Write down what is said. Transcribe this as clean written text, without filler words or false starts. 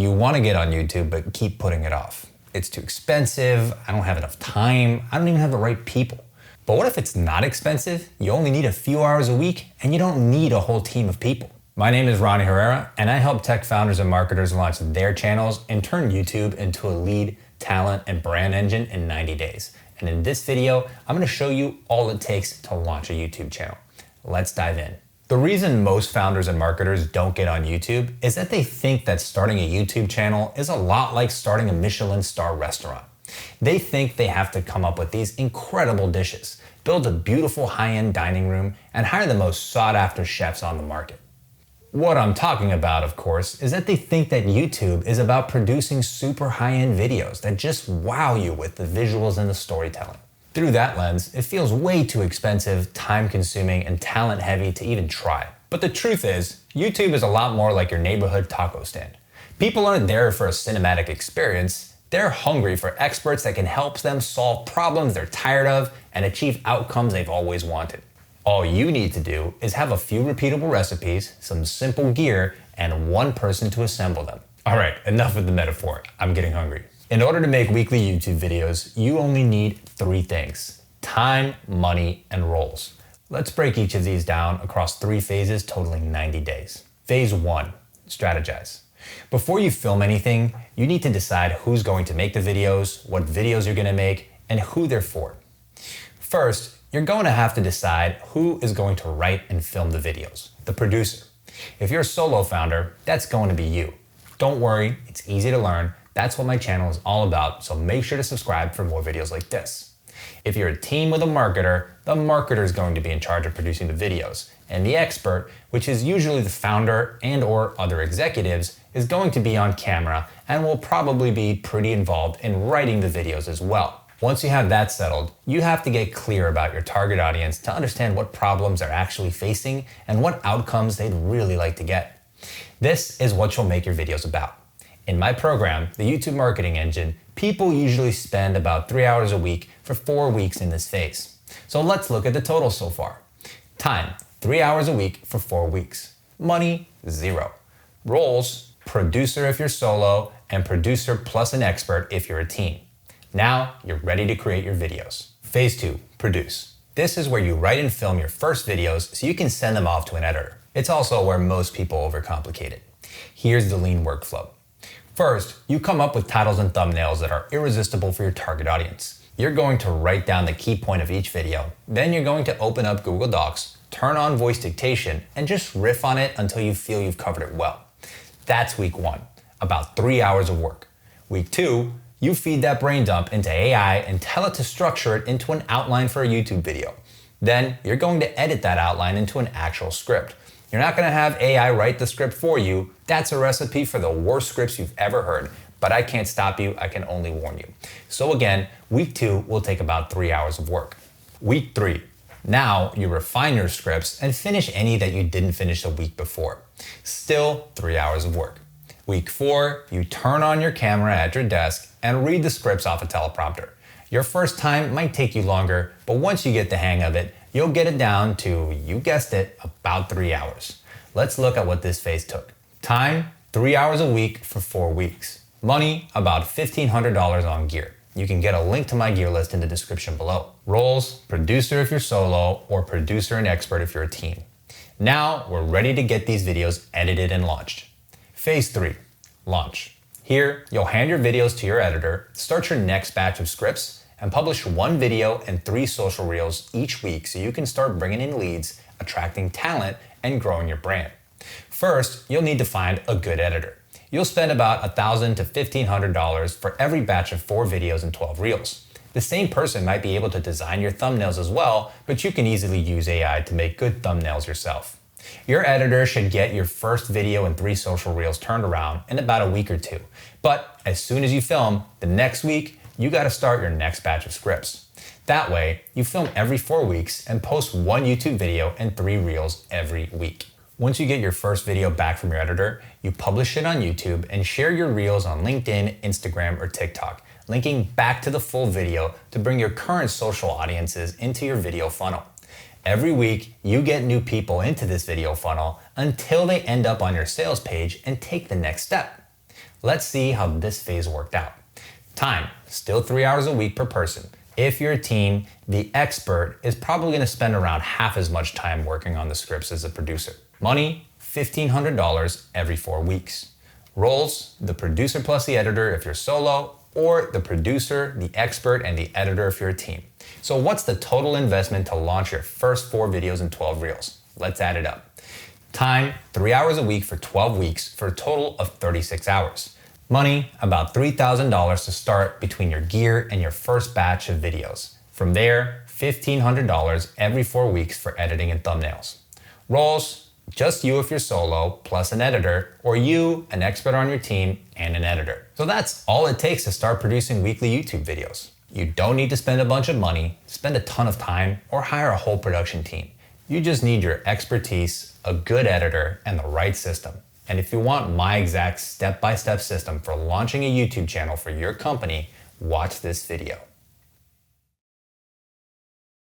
You want to get on YouTube, but keep putting it off. It's too expensive, I don't have enough time, I don't even have the right people. But what if it's not expensive? You only need a few hours a week, and you don't need a whole team of people. My name is Ronnie Herrera, and I help tech founders and marketers launch their channels and turn YouTube into a lead, talent, and brand engine in 90 days. And in this video, I'm going to show you all it takes to launch a YouTube channel. Let's dive in. The reason most founders and marketers don't get on YouTube is that they think that starting a YouTube channel is a lot like starting a Michelin star restaurant. They think they have to come up with these incredible dishes, build a beautiful high-end dining room, and hire the most sought-after chefs on the market. What I'm talking about, of course, is that they think that YouTube is about producing super high-end videos that just wow you with the visuals and the storytelling. Through that lens, it feels way too expensive, time-consuming, and talent-heavy to even try. But the truth is, YouTube is a lot more like your neighborhood taco stand. People aren't there for a cinematic experience, they're hungry for experts that can help them solve problems they're tired of and achieve outcomes they've always wanted. All you need to do is have a few repeatable recipes, some simple gear, and one person to assemble them. Alright, enough with the metaphor, I'm getting hungry. In order to make weekly YouTube videos, you only need 3 things: time, money, and roles. Let's break each of these down across 3 phases totaling 90 days. Phase 1, strategize. Before you film anything, you need to decide who's going to make the videos, what videos you're going to make, and who they're for. First, you're going to have to decide who is going to write and film the videos, the producer. If you're a solo founder, that's going to be you. Don't worry, it's easy to learn. That's what my channel is all about, so make sure to subscribe for more videos like this. If you're a team with a marketer, the marketer is going to be in charge of producing the videos, and the expert, which is usually the founder and/or other executives, is going to be on camera and will probably be pretty involved in writing the videos as well. Once you have that settled, you have to get clear about your target audience to understand what problems they're actually facing and what outcomes they'd really like to get. This is what you'll make your videos about. In my program, the YouTube Marketing Engine, people usually spend about 3 hours a week for 4 weeks in this phase. So let's look at the total so far. Time, 3 hours a week for 4 weeks. Money, 0. Roles, producer if you're solo, and producer plus an expert if you're a team. Now you're ready to create your videos. Phase 2, produce. This is where you write and film your first videos so you can send them off to an editor. It's also where most people overcomplicate it. Here's the lean workflow. First, you come up with titles and thumbnails that are irresistible for your target audience. You're going to write down the key point of each video. Then you're going to open up Google Docs, turn on voice dictation, and just riff on it until you feel you've covered it well. That's week 1, about 3 hours of work. Week 2, you feed that brain dump into AI and tell it to structure it into an outline for a YouTube video. Then you're going to edit that outline into an actual script. You're not going to have AI write the script for you. That's a recipe for the worst scripts you've ever heard. But I can't stop you, I can only warn you. So again, week 2 will take about 3 hours of work. Week 3. Now you refine your scripts and finish any that you didn't finish the week before. Still 3 hours of work. Week 4, you turn on your camera at your desk and read the scripts off a teleprompter. Your first time might take you longer, but once you get the hang of it, you'll get it down to, you guessed it, about 3 hours. Let's look at what this phase took. Time, 3 hours a week for 4 weeks. Money, about $1,500 on gear. You can get a link to my gear list in the description below. Roles, producer if you're solo, or producer and expert if you're a team. Now we're ready to get these videos edited and launched. Phase 3, launch. Here, you'll hand your videos to your editor, start your next batch of scripts, and publish 1 video and 3 social reels each week so you can start bringing in leads, attracting talent, and growing your brand. First, you'll need to find a good editor. You'll spend about $1,000 to $1,500 for every batch of 4 videos and 12 reels. The same person might be able to design your thumbnails as well, but you can easily use AI to make good thumbnails yourself. Your editor should get your first video and 3 social reels turned around in about a week or 2. But as soon as you film, the next week, you gotta start your next batch of scripts. That way, you film every 4 weeks and post 1 YouTube video and 3 reels every week. Once you get your first video back from your editor, you publish it on YouTube and share your reels on LinkedIn, Instagram, or TikTok, linking back to the full video to bring your current social audiences into your video funnel. Every week, you get new people into this video funnel until they end up on your sales page and take the next step. Let's see how this phase worked out. Time, still 3 hours a week per person. If you're a team, the expert is probably going to spend around half as much time working on the scripts as the producer. Money, $1,500 every 4 weeks. Roles, the producer plus the editor if you're solo, or the producer, the expert, and the editor if you're a team. So what's the total investment to launch your first 4 videos and 12 reels? Let's add it up. Time, 3 hours a week for 12 weeks for a total of 36 hours. Money, about $3,000 to start between your gear and your first batch of videos. From there, $1,500 every 4 weeks for editing and thumbnails. Roles, just you if you're solo, plus an editor, or you, an expert on your team, and an editor. So that's all it takes to start producing weekly YouTube videos. You don't need to spend a bunch of money, spend a ton of time, or hire a whole production team. You just need your expertise, a good editor, and the right system. And if you want my exact step-by-step system for launching a YouTube channel for your company, watch this video.